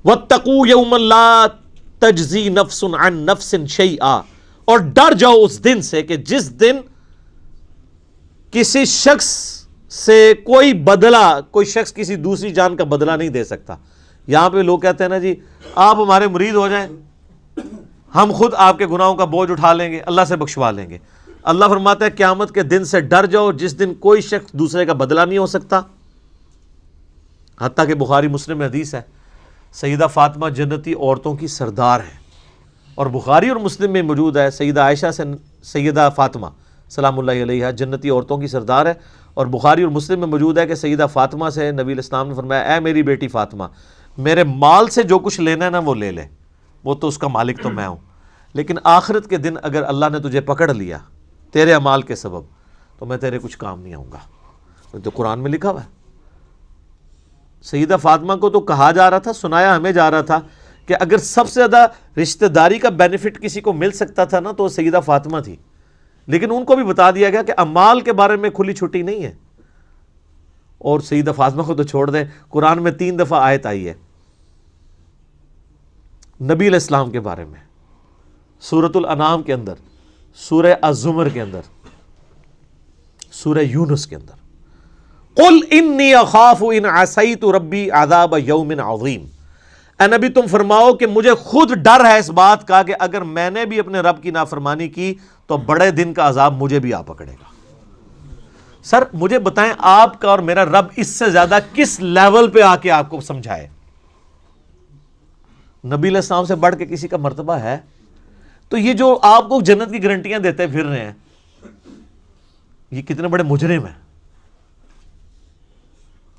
وَاتَّقُوا يَوْمًا لَا تَجْزِي نَفْسٌ عَن نَفْسٍ شَيْئًا، اور ڈر جاؤ اس دن سے کہ جس دن کسی شخص سے کوئی بدلہ، کوئی شخص کسی دوسری جان کا بدلہ نہیں دے سکتا. یہاں پہ لوگ کہتے ہیں نا جی آپ ہمارے مرید ہو جائیں، ہم خود آپ کے گناہوں کا بوجھ اٹھا لیں گے، اللہ سے بخشوا لیں گے. اللہ فرماتا ہے قیامت کے دن سے ڈر جاؤ جس دن کوئی شخص دوسرے کا بدلہ نہیں ہو سکتا. حتیٰ کہ بخاری مسلم میں حدیث ہے، سیدہ فاطمہ جنتی عورتوں کی سردار ہے، اور بخاری اور مسلم میں موجود ہے سیدہ عائشہ سے سیدہ فاطمہ سلام اللہ علیہا جنتی عورتوں کی سردار ہے. اور بخاری اور مسلم میں موجود ہے کہ سیدہ فاطمہ سے نبی علیہ السلام نے فرمایا اے میری بیٹی فاطمہ، میرے مال سے جو کچھ لینا ہے نا وہ لے لے، وہ تو اس کا مالک تو میں ہوں، لیکن آخرت کے دن اگر اللہ نے تجھے پکڑ لیا تیرے اعمال کے سبب تو میں تیرے کچھ کام نہیں آؤں گا. تو قرآن میں لکھا ہوا ہے. سیدہ فاطمہ کو تو کہا جا رہا تھا، سنایا ہمیں جا رہا تھا کہ اگر سب سے زیادہ رشتہ داری کا بینیفٹ کسی کو مل سکتا تھا نا تو سیدہ فاطمہ تھی، لیکن ان کو بھی بتا دیا گیا کہ اعمال کے بارے میں کھلی چھٹی نہیں ہے. اور سیدہ فاطمہ کو تو چھوڑ دیں، قرآن میں 3 دفعہ آیت آئی ہے نبی علیہ السلام کے بارے میں، سورۃ الانعام کے اندر، سورہ الزمر کے اندر، سورہ یونس کے اندر. قل انی اخاف ان عصیت ربی عذاب یوم عظیم. اے نبی تم فرماؤ کہ مجھے خود ڈر ہے اس بات کا کہ اگر میں نے بھی اپنے رب کی نافرمانی کی تو بڑے دن کا عذاب مجھے بھی آ پکڑے گا. سر مجھے بتائیں آپ کا اور میرا رب اس سے زیادہ کس لیول پہ آ کے آپ کو سمجھائے؟ نبی علیہ السلام سے بڑھ کے کسی کا مرتبہ ہے؟ تو یہ جو آپ کو جنت کی گارنٹیاں دیتے پھر رہے ہیں، یہ کتنے بڑے مجرم ہیں.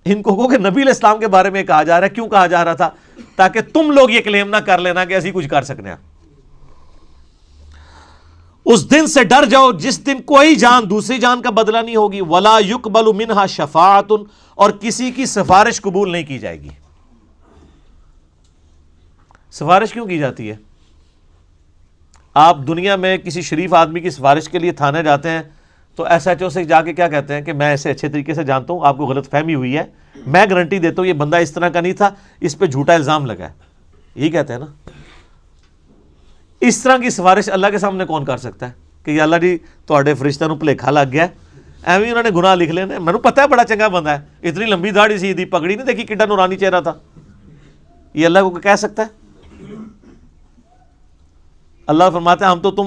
ان کو کہو کہ نبی علیہ السلام کے بارے میں کہا جا رہا ہے. کیوں کہا جا رہا تھا؟ تاکہ تم لوگ یہ کلیم نہ کر لینا کہ ایسی کچھ کر سکتے ہیں. اس دن سے ڈر جاؤ جس دن کوئی جان دوسری جان کا بدلہ نہیں ہوگی. ولا یقبل منہا شفاعت، اور کسی کی سفارش قبول نہیں کی جائے گی. سفارش کیوں کی جاتی ہے؟ آپ دنیا میں کسی شریف آدمی کی سفارش کے لیے تھانے جاتے ہیں تو ایس ایچ او سے جا کے کیا کہتے ہیں کہ میں اسے اچھے طریقے سے جانتا ہوں، آپ کو غلط فہمی ہوئی ہے، میں گارنٹی دیتا ہوں یہ بندہ اس طرح کا نہیں تھا، اس پہ جھوٹا الزام لگا ہے. یہی کہتے ہیں نا. اس طرح کی سفارش اللہ کے سامنے کون کر سکتا ہے کہ یا اللہ جی تواڈے فرشتہ نو بھلیکھا لگ گیا، ایویں انہوں نے گناہ لکھ لینے، مینوں پتہ ہے بڑا چنگا بندہ ہے، اتنی لمبی داڑھی سی دی، پگڑی نہیں دیکھی کڈا نورانی چہرہ تھا. یہ اللہ کو کہہ سکتا ہے؟ اللہ فرماتا ہے ہم تو تم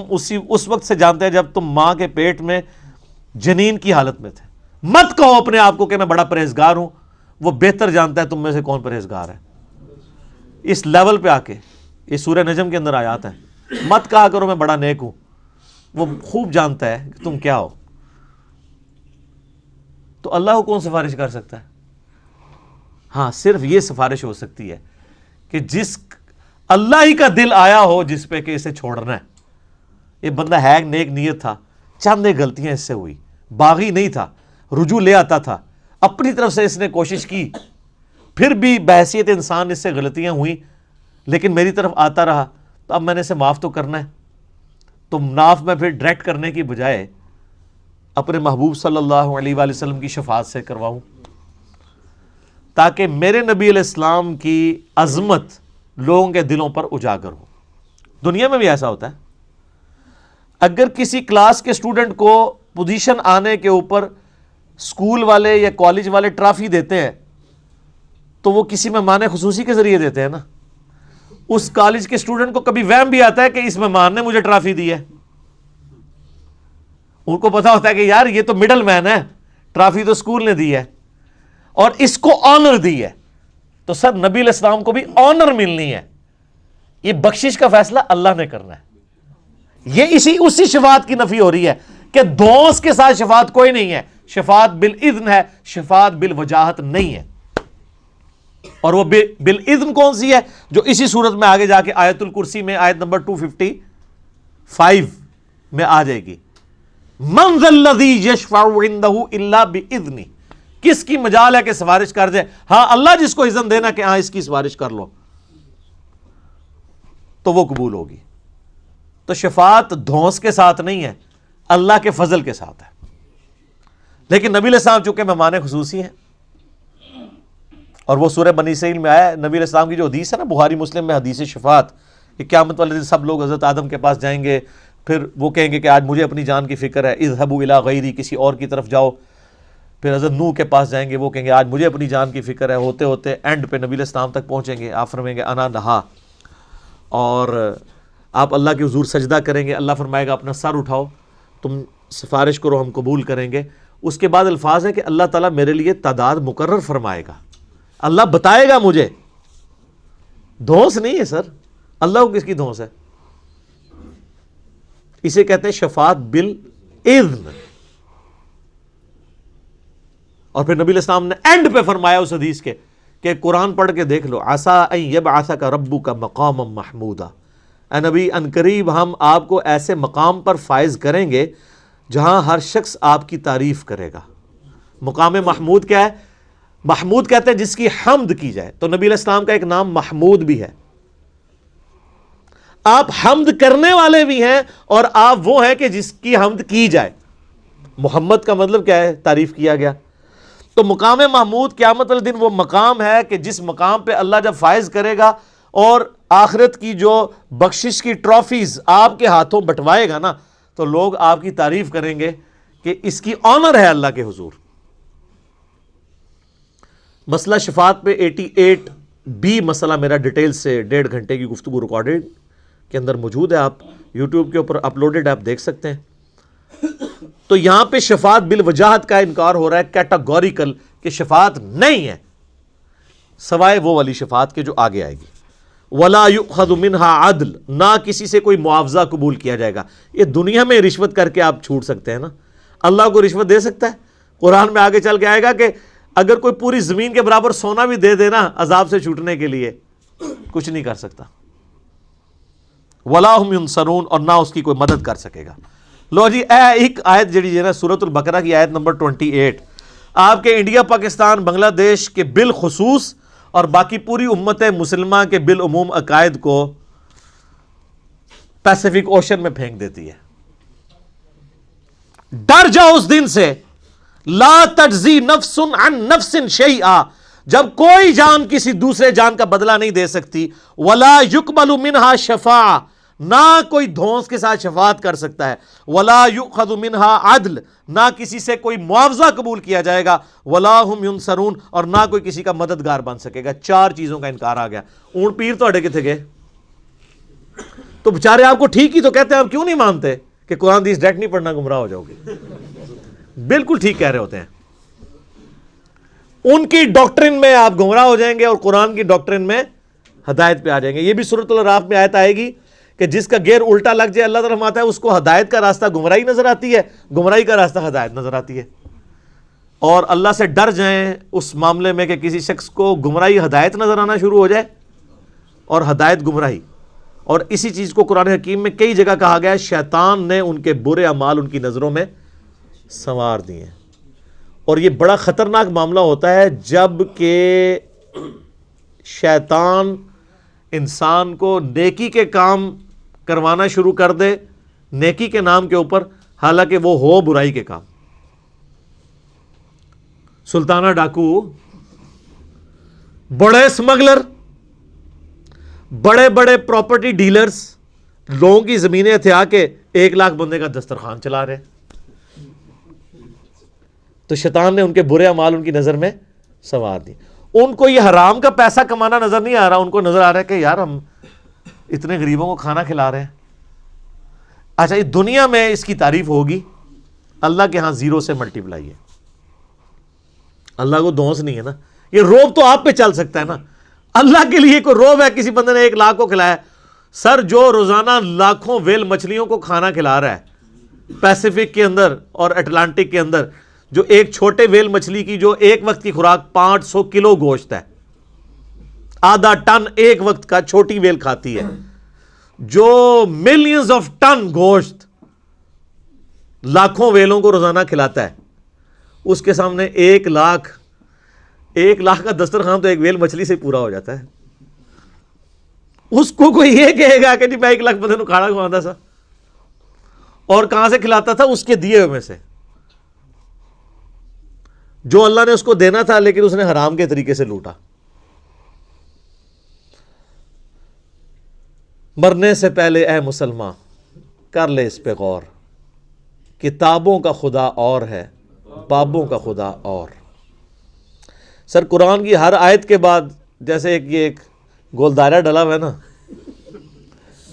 اس وقت سے جانتے ہیں جب تم ماں کے پیٹ میں جنین کی حالت میں تھے. مت کہو اپنے آپ کو کہ میں بڑا پرہیزگار ہوں، وہ بہتر جانتا ہے تم میں سے کون پرہیزگار ہے. اس لیول پہ آ کے یہ سورہ نجم کے اندر آیات ہے. مت کہا کرو میں بڑا نیک ہوں، وہ خوب جانتا ہے کہ تم کیا ہو. تو اللہ کو کون سفارش کر سکتا ہے؟ ہاں صرف یہ سفارش ہو سکتی ہے کہ جس اللہ ہی کا دل آیا ہو جس پہ کہ اسے چھوڑنا ہے. یہ بندہ ہے نیک نیت تھا، چند غلطیاں اس سے ہوئی، باغی نہیں تھا، رجوع لے آتا تھا، اپنی طرف سے اس نے کوشش کی، پھر بھی بحیثیت انسان اس سے غلطیاں ہوئیں لیکن میری طرف آتا رہا، تو اب میں نے اسے معاف تو کرنا ہے. تو معاف میں پھر ڈائریکٹ کرنے کی بجائے اپنے محبوب صلی اللہ علیہ وآلہ وسلم کی شفاعت سے کرواؤں تاکہ میرے نبی علیہ السلام کی عظمت لوگوں کے دلوں پر اجاگر ہو. دنیا میں بھی ایسا ہوتا ہے. اگر کسی کلاس کے اسٹوڈنٹ کو پوزیشن آنے کے اوپر اسکول والے یا کالج والے ٹرافی دیتے ہیں تو وہ کسی مہمان خصوصی کے ذریعے دیتے ہیں نا. اس کالج کے اسٹوڈنٹ کو کبھی وہم بھی آتا ہے کہ اس مہمان نے مجھے ٹرافی دی ہے. ان کو پتا ہوتا ہے کہ یار یہ تو مڈل مین ہے، ٹرافی تو اسکول نے دی ہے اور اس کو آنر دی ہے. تو سر نبی علیہ السلام کو بھی آنر ملنی ہے. یہ بخشش کا فیصلہ اللہ نے کرنا ہے. یہ اسی شفاعت کی نفی ہو رہی ہے کہ دوست کے ساتھ شفاعت کوئی نہیں ہے. شفاعت بالاذن ہے، شفاعت بالوجاہت نہیں ہے. اور وہ بالاذن کون سی ہے؟ جو اسی صورت میں آگے جا کے آیت الکرسی میں آیت نمبر 255 میں آ جائے گی. من ذا الذی یشفع عندہ الا باذنہ. کس کی مجال ہے کہ سفارش کر دے؟ ہاں اللہ جس کو اذن دینا کہ ہاں اس کی سفارش کر لو تو وہ قبول ہوگی. تو شفاعت دھونس کے ساتھ نہیں ہے، اللہ کے فضل کے ساتھ ہے. لیکن نبی علیہ السلام چونکہ مہمان خصوصی ہیں اور وہ سورہ بنی اسرائیل میں آیا، نبی علیہ السلام کی جو حدیث ہے نا بخاری مسلم میں، حدیث شفاعت، کہ قیامت والے دن سب لوگ حضرت آدم کے پاس جائیں گے، پھر وہ کہیں گے کہ آج مجھے اپنی جان کی فکر ہے، اذهبوا الی غیری، کسی اور کی طرف جاؤ. پھر حضرت نوح کے پاس جائیں گے، وہ کہیں گے آج مجھے اپنی جان کی فکر ہے. ہوتے ہوتے اینڈ پہ نبی علیہ السلام تک پہنچیں گے. آپ فرمائیں گے انا لہا، اور آپ اللہ کے حضور سجدہ کریں گے. اللہ فرمائے گا اپنا سر اٹھاؤ، تم سفارش کرو، ہم قبول کریں گے. اس کے بعد الفاظ ہیں کہ اللہ تعالیٰ میرے لیے تعداد مقرر فرمائے گا. اللہ بتائے گا مجھے، دھونس نہیں ہے سر. اللہ کو کس کی دھونس ہے؟ اسے کہتے ہیں شفاعت بالاذن. اور پھر نبی علیہ السلام نے اینڈ پہ فرمایا اس حدیث کے کہ قرآن پڑھ کے دیکھ لو، عسیٰ ان یبعثک ربک مقاما محمودا. اے نبی ان قریب ہم آپ کو ایسے مقام پر فائز کریں گے جہاں ہر شخص آپ کی تعریف کرے گا. مقام محمود کیا ہے؟ محمود کہتے ہیں جس کی حمد کی جائے. تو نبی علیہ السلام کا ایک نام محمود بھی ہے. آپ حمد کرنے والے بھی ہیں اور آپ وہ ہیں کہ جس کی حمد کی جائے. محمد کا مطلب کیا ہے؟ تعریف کیا گیا. تو مقام محمود قیامت والے دن وہ مقام ہے کہ جس مقام پہ اللہ جب فائز کرے گا اور آخرت کی جو بخشش کی ٹرافیز آپ کے ہاتھوں بٹوائے گا نا، تو لوگ آپ کی تعریف کریں گے کہ اس کی آنر ہے اللہ کے حضور. مسئلہ شفاعت پہ 88B مسئلہ میرا ڈیٹیل سے 1.5 گھنٹے کی گفتگو ریکارڈڈ کے اندر موجود ہے، آپ یوٹیوب کے اوپر اپلوڈڈ آپ دیکھ سکتے ہیں. تو یہاں پہ شفاعت بالوجاہت کا انکار ہو رہا ہے، کیٹاگوریکل، کہ شفاعت نہیں ہے سوائے وہ والی شفاعت کے جو آگے آئے گی. ولا یؤخذ منها عدل، نہ کسی سے کوئی معاوضہ قبول کیا جائے گا. یہ دنیا میں رشوت کر کے آپ چھوٹ سکتے ہیں نا، اللہ کو رشوت دے سکتا ہے؟ قرآن میں آگے چل کے آئے گا کہ اگر کوئی پوری زمین کے برابر سونا بھی دے دینا عذاب سے چھوٹنے کے لیے، کچھ نہیں کر سکتا. ولا هم ينصرون، اور نہ اس کی کوئی مدد کر سکے گا. لو جی ایک آیت جڑی ہے نا سورۃ البقرہ کی آیت نمبر 28، آپ کے انڈیا پاکستان بنگلہ دیش کے بالخصوص اور باقی پوری امت مسلمہ کے بالعموم عقائد کو پیسیفک اوشن میں پھینک دیتی ہے. ڈر جاؤ اس دن سے، لا تجزی نفس عن نفس شیئا، جب کوئی جان کسی دوسرے جان کا بدلہ نہیں دے سکتی. ولا یقبل منها شفاعہ، نہ کوئی دھونس کے ساتھ شفاعت کر سکتا ہے. ولا یؤخذ منها عدل، نہ کسی سے کوئی معاوضہ قبول کیا جائے گا. ولا هم ينصرون، اور نہ کوئی کسی کا مددگار بن سکے گا. 4 چیزوں کا انکار آ گیا. اونٹ پیر تو کتنے گئے؟ تو بیچارے آپ کو ٹھیک ہی تو کہتے ہیں، آپ کیوں نہیں مانتے کہ قرآن حدیث ڈائریکٹ نہیں پڑھنا گمراہ ہو جاؤ گے؟ بالکل ٹھیک کہہ رہے ہوتے ہیں. ان کی ڈاکٹرن میں آپ گمراہ ہو جائیں گے اور قرآن کی ڈاکٹرن میں ہدایت پہ آ جائیں گے. یہ بھی سورۃ الاعراف میں آیت آئے گی کہ جس کا گیئر الٹا لگ جائے، اللہ تعالیٰ فرماتا ہے اس کو ہدایت کا راستہ گمراہی نظر آتی ہے، گمراہی کا راستہ ہدایت نظر آتی ہے. اور اللہ سے ڈر جائیں اس معاملے میں کہ کسی شخص کو گمراہی ہدایت نظر آنا شروع ہو جائے اور ہدایت گمراہی. اور اسی چیز کو قرآن حکیم میں کئی جگہ کہا گیا ہے، شیطان نے ان کے برے اعمال ان کی نظروں میں سنوار دیے ہیں. اور یہ بڑا خطرناک معاملہ ہوتا ہے جب کہ شیطان انسان کو نیکی کے کام کروانا شروع کر دے نیکی کے نام کے اوپر، حالانکہ وہ ہو برائی کے کام. سلطانہ ڈاکو، بڑے اسمگلر، بڑے بڑے پراپرٹی ڈیلرز لوگوں کی زمینیں ہتھیا کے 1 لاکھ بندے کا دسترخوان چلا رہے. تو شیطان نے ان کے برے اعمال ان کی نظر میں سنوار دی. ان کو یہ حرام کا پیسہ کمانا نظر نہیں آ رہا، ان کو نظر آ رہا ہے کہ یار ہم اتنے غریبوں کو کھانا کھلا رہے ہیں. اچھا، یہ دنیا میں اس کی تعریف ہوگی، اللہ کے ہاں 0 سے ملٹیپلائی ہے. اللہ کو دھونس نہیں ہے نا. یہ روب تو آپ پہ چل سکتا ہے نا، اللہ کے لیے کوئی روب ہے کسی بندے نے 1 لاکھ کو کھلایا؟ سر جو روزانہ لاکھوں ویل مچھلیوں کو کھانا کھلا رہا ہے پیسیفک کے اندر اور اٹلانٹک کے اندر، جو ایک چھوٹے ویل مچھلی کی جو ایک وقت کی خوراک 500 کلو گوشت ہے، آدھا ٹن ایک وقت کا چھوٹی ویل کھاتی ہے، جو ملینز آف ٹن گوشت لاکھوں ویلوں کو روزانہ کھلاتا ہے، اس کے سامنے 1 لاکھ کا دسترخوان تو ایک ویل مچھلی سے پورا ہو جاتا ہے. اس کو کوئی یہ کہے گا کہ جی میں 1 لاکھ بندے کو کھانا کھواتا تھا، اور کہاں سے کھلاتا تھا؟ اس کے دیے ہوئے میں سے، جو اللہ نے اس کو دینا تھا لیکن اس نے حرام کے طریقے سے لوٹا. مرنے سے پہلے اے مسلمان کر لے اس پہ غور، کتابوں کا خدا اور ہے، بابوں کا خدا اور۔ سر قرآن کی ہر آیت کے بعد جیسے ایک گول دائرہ ڈلا ہوا ہے نا،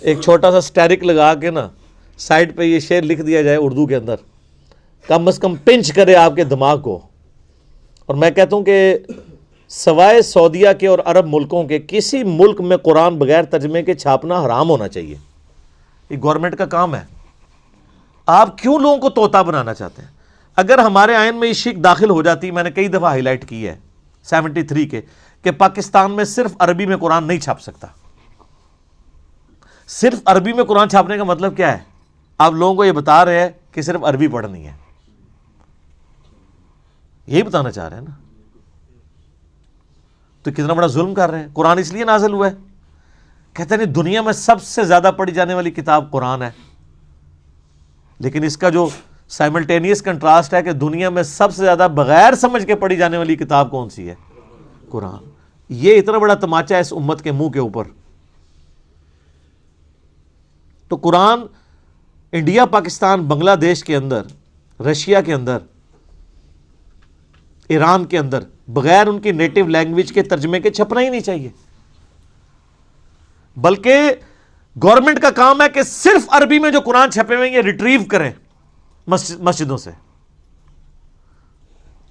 ایک چھوٹا سا اسٹیرک لگا کے نا سائڈ پہ یہ شعر لکھ دیا جائے اردو کے اندر، کم از کم پنچ کرے آپ کے دماغ کو۔ اور میں کہتا ہوں کہ سوائے سعودیہ کے اور عرب ملکوں کے کسی ملک میں قرآن بغیر ترجمے کے چھاپنا حرام ہونا چاہیے۔ یہ گورنمنٹ کا کام ہے۔ آپ کیوں لوگوں کو طوطا بنانا چاہتے ہیں؟ اگر ہمارے آئین میں یہ شک داخل ہو جاتی، میں نے کئی دفعہ ہائی لائٹ کی ہے 73 کے، کہ پاکستان میں صرف عربی میں قرآن نہیں چھاپ سکتا۔ صرف عربی میں قرآن چھاپنے کا مطلب کیا ہے؟ آپ لوگوں کو یہ بتا رہے ہیں کہ صرف عربی پڑھنی ہے، یہی بتانا چاہ رہے ہیں نا؟ تو کتنا بڑا ظلم کر رہے ہیں۔ قرآن اس لیے نازل ہوا ہے، کہتے ہیں دنیا میں سب سے زیادہ پڑھی جانے والی کتاب قرآن ہے، لیکن اس کا جو سائملٹینیس کنٹراسٹ ہے کہ دنیا میں سب سے زیادہ بغیر سمجھ کے پڑھی جانے والی کتاب کون سی ہے؟ قرآن۔ یہ اتنا بڑا تماچا ہے اس امت کے منہ کے اوپر۔ تو قرآن انڈیا، پاکستان، بنگلہ دیش کے اندر، رشیا کے اندر، ایران کے اندر بغیر ان کی نیٹو لینگویج کے ترجمے کے چھپنا ہی نہیں چاہیے، بلکہ گورنمنٹ کا کام ہے کہ صرف عربی میں جو قرآن چھپے ہوئے ہیں یہ ریٹریو کریں مسجدوں سے،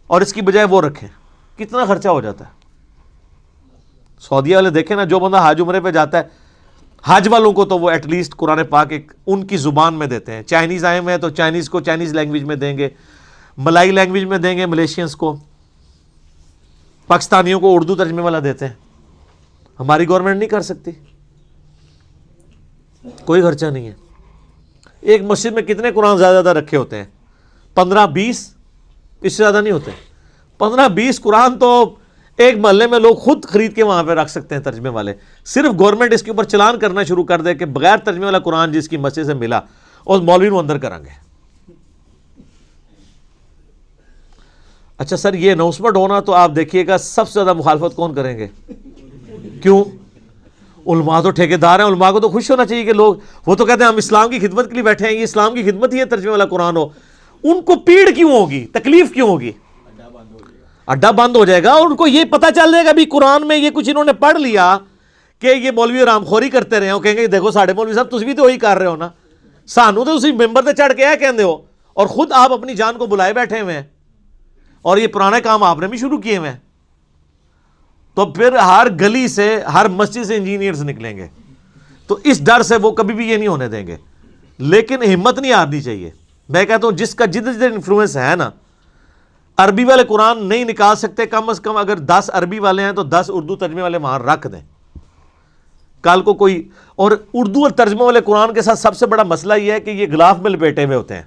اور اس کی بجائے وہ رکھیں۔ کتنا خرچہ ہو جاتا ہے؟ سعودیہ والے دیکھیں نا، جو بندہ حج عمرے پہ جاتا ہے، حج والوں کو تو وہ ایٹ لیسٹ قرآن پاک ایک ان کی زبان میں دیتے ہیں۔ چائنیز آئے ہوئے ہیں تو چائنیز کو چائنیز لینگویج میں دیں گے، ملائی لینگویج میں دیں گے ملیشینز کو، پاکستانیوں کو اردو ترجمے والا دیتے ہیں۔ ہماری گورنمنٹ نہیں کر سکتی، کوئی خرچہ نہیں ہے۔ ایک مسجد میں کتنے قرآن زیادہ رکھے ہوتے ہیں؟ 15-20، اس سے زیادہ نہیں ہوتے۔ 15-20 قرآن تو ایک محلے میں لوگ خود خرید کے وہاں پہ رکھ سکتے ہیں ترجمے والے۔ صرف گورنمنٹ اس کے اوپر چلان کرنا شروع کر دے کہ بغیر ترجمے والا قرآن جس کی مسجد سے ملا اور مولوی نو اندر کریں گے۔ اچھا سر، یہ اناؤنسمنٹ ہونا تو آپ دیکھیے گا سب سے زیادہ مخالفت کون کریں گے؟ کیوں؟ علماء تو ٹھیکیدار ہیں، علماء کو تو خوش ہونا چاہیے کہ لوگ، وہ تو کہتے ہیں ہم اسلام کی خدمت کے لیے بیٹھے ہیں، یہ اسلام کی خدمت ہی ہے ترجمے والا قرآن ہو۔ ان کو پیڑ کیوں ہوگی؟ تکلیف کیوں ہوگی؟ اڈا بند ہو جائے گا، اور ان کو یہ پتہ چل جائے گا بھی قرآن میں یہ کچھ انہوں نے پڑھ لیا کہ یہ مولوی رام خوری کرتے رہے ہو، کہیں گے دیکھو ساڑھے مولوی صاحب تسی بھی تو وہی کر رہے ہو نا، سانو تو اسی ممبر تے چڑھ کے ہے کہندے ہو، اور خود آپ اپنی جان کو بلائے بیٹھے ہوئے ہیں، اور یہ پرانے کام آپ نے بھی شروع کیے ہوئے ہیں۔ تو پھر ہر گلی سے، ہر مسجد سے انجینئرز نکلیں گے، تو اس ڈر سے وہ کبھی بھی یہ نہیں ہونے دیں گے۔ لیکن ہمت نہیں ہارنی چاہیے۔ میں کہتا ہوں جس کا جدھر انفلوئنس ہے نا، عربی والے قرآن نہیں نکال سکتے، کم از کم اگر 10 عربی والے ہیں تو 10 اردو ترجمے والے وہاں رکھ دیں۔ کل کو کوئی، اور اردو اور ترجمے والے قرآن کے ساتھ سب سے بڑا مسئلہ یہ ہے کہ یہ غلاف میں لپیٹے ہوئے ہوتے ہیں،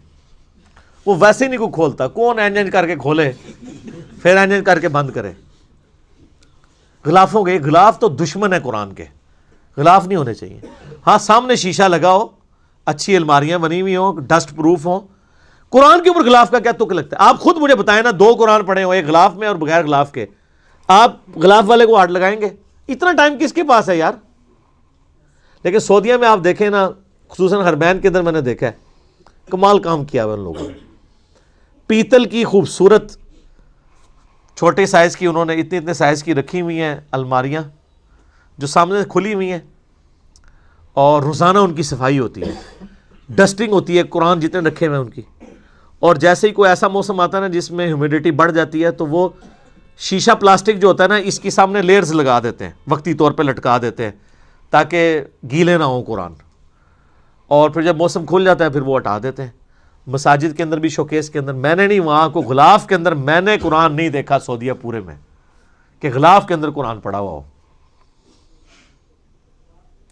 وہ ویسے ہی نہیں کوئی کھولتا، کون اینج کر کے کھولے پھر اینج کر کے بند کرے۔ غلافوں کے، غلاف تو دشمن ہے قرآن کے، غلاف نہیں ہونے چاہیے۔ ہاں سامنے شیشہ لگا ہو، اچھی الماریاں بنی ہوئی ہوں، ڈسٹ پروف ہوں۔ قرآن کے اوپر غلاف کا کیا تک لگتا ہے؟ آپ خود مجھے بتائیں نا، 2 قرآن پڑھے ہو، ایک غلاف میں اور بغیر غلاف کے، آپ غلاف والے کو ہاتھ لگائیں گے؟ اتنا ٹائم کس کے پاس ہے یار؟ لیکن سعودیہ میں آپ دیکھیں نا، خصوصاً حرمین کے اندر میں نے دیکھا ہے، کمال کام کیا ہوا ان لوگوں نے۔ پیتل کی خوبصورت چھوٹے سائز کی انہوں نے اتنے سائز کی رکھی ہوئی ہیں الماریاں جو سامنے سے کھلی ہوئی ہیں، اور روزانہ ان کی صفائی ہوتی ہے، ڈسٹنگ ہوتی ہے، قرآن جتنے رکھے ہوئے ہیں ان کی۔ اور جیسے ہی کوئی ایسا موسم آتا ہے نا جس میں ہیومیڈیٹی بڑھ جاتی ہے تو وہ شیشہ پلاسٹک جو ہوتا ہے نا، اس کی سامنے لیئرز لگا دیتے ہیں، وقتی طور پہ لٹکا دیتے ہیں تاکہ گیلے نہ ہوں قرآن، اور پھر جب موسم کھل جاتا ہے پھر وہ ہٹا دیتے ہیں۔ مساجد کے اندر بھی، شوکیس کے اندر، میں نے نہیں، وہاں کو غلاف کے اندر میں نے قرآن نہیں دیکھا سعودیہ پورے میں کہ غلاف کے اندر قرآن پڑھا ہوا ہو۔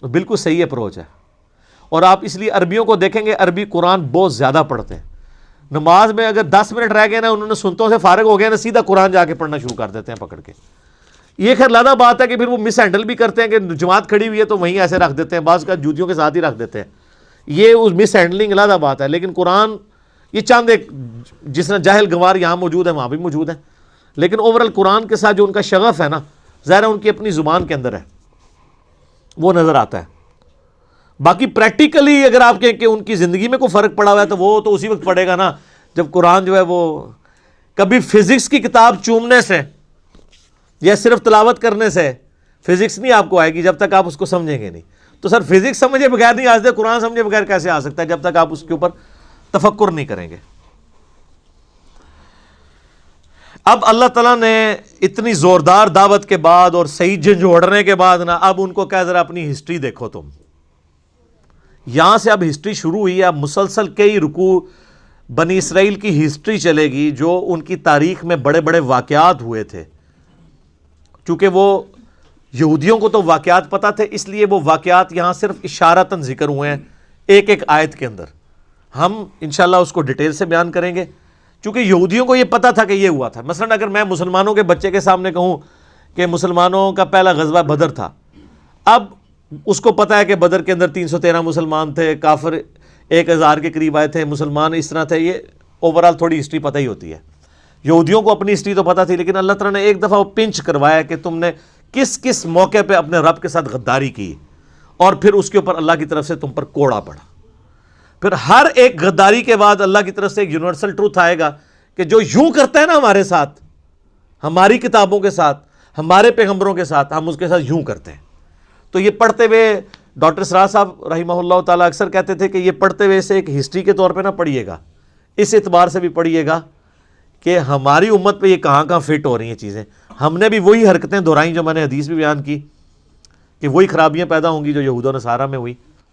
تو بالکل صحیح اپروچ ہے۔ اور آپ اس لیے عربیوں کو دیکھیں گے، عربی قرآن بہت زیادہ پڑھتے ہیں۔ نماز میں اگر 10 منٹ رہ گئے نا، انہوں نے سنتوں سے فارغ ہو گئے نا، سیدھا قرآن جا کے پڑھنا شروع کر دیتے ہیں پکڑ کے۔ یہ خیر لادہ بات ہے کہ پھر وہ مس ہینڈل بھی کرتے ہیں کہ جماعت کھڑی ہوئی ہے تو وہیں ایسے رکھ دیتے ہیں، بعض کا جوتیوں کے ساتھ ہی رکھ دیتے ہیں، یہ اس مس ہینڈلنگ لادہ بات ہے۔ لیکن قرآن یہ چاند ایک، جس طرح جاہل گنوار یہاں موجود ہے وہاں بھی موجود ہیں، لیکن اوورال قرآن کے ساتھ جو ان کا شغف ہے نا، ظاہر ان کی اپنی زبان کے اندر ہے، وہ نظر آتا ہے۔ باقی پریکٹیکلی اگر آپ کہیں کہ ان کی زندگی میں کوئی فرق پڑا ہوا ہے تو وہ تو اسی وقت پڑے گا نا جب قرآن جو ہے وہ کبھی فزکس کی کتاب چومنے سے یا صرف تلاوت کرنے سے فزکس نہیں آپ کو آئے گی جب تک آپ اس کو سمجھیں گے نہیں. تو سر فزکس سمجھے بغیر نہیں آ سکتے, قرآن سمجھے بغیر کیسے آ سکتا ہے جب تک آپ اس کے اوپر تفکر نہیں کریں گے. اب اللہ تعالیٰ نے اتنی زوردار دعوت کے بعد اور صحیح جھنجھوڑنے کے بعد نا اب ان کو کہا ذرا اپنی ہسٹری دیکھو تم. یہاں سے اب ہسٹری شروع ہوئی ہے. اب مسلسل کئی رکوع بنی اسرائیل کی ہسٹری چلے گی جو ان کی تاریخ میں بڑے بڑے واقعات ہوئے تھے. چونکہ وہ یہودیوں کو تو واقعات پتہ تھے اس لیے وہ واقعات یہاں صرف اشارتاً ذکر ہوئے ہیں ایک ایک آیت کے اندر. ہم انشاءاللہ اس کو ڈیٹیل سے بیان کریں گے چونکہ یہودیوں کو یہ پتہ تھا کہ یہ ہوا تھا. مثلا اگر میں مسلمانوں کے بچے کے سامنے کہوں کہ مسلمانوں کا پہلا غزوہ بدر تھا, اب اس کو پتہ ہے کہ بدر کے اندر 313 مسلمان تھے, کافر 1000 کے قریب آئے تھے, مسلمان اس طرح تھے. یہ اوورال تھوڑی ہسٹری پتہ ہی ہوتی ہے. یہودیوں کو اپنی ہسٹری تو پتہ تھی لیکن اللہ تعالیٰ نے ایک دفعہ وہ پنچ کروایا کہ تم نے کس کس موقع پہ اپنے رب کے ساتھ غداری کی اور پھر اس کے اوپر اللہ کی طرف سے تم پر کوڑا پڑا. پھر ہر ایک غداری کے بعد اللہ کی طرف سے ایک یونیورسل ٹروتھ آئے گا کہ جو یوں کرتا ہے نا ہمارے ساتھ, ہماری کتابوں کے ساتھ, ہمارے پیغمبروں کے ساتھ, ہم اس کے ساتھ یوں کرتے ہیں. تو یہ پڑھتے ہوئے ڈاکٹر سراج صاحب رحمہ اللہ تعالیٰ اکثر کہتے تھے کہ یہ پڑھتے ہوئے اسے ایک ہسٹری کے طور پہ نہ پڑھیے گا, اس اعتبار سے بھی پڑھیے گا کہ ہماری امت پہ یہ کہاں کہاں فٹ ہو رہی ہیں چیزیں. ہم نے بھی وہی حرکتیں دہرائیں جو میں نے حدیث بھی بیان کی کہ وہی خرابیاں پیدا ہوں گی جو یہود و نصارہ میں ہوئی.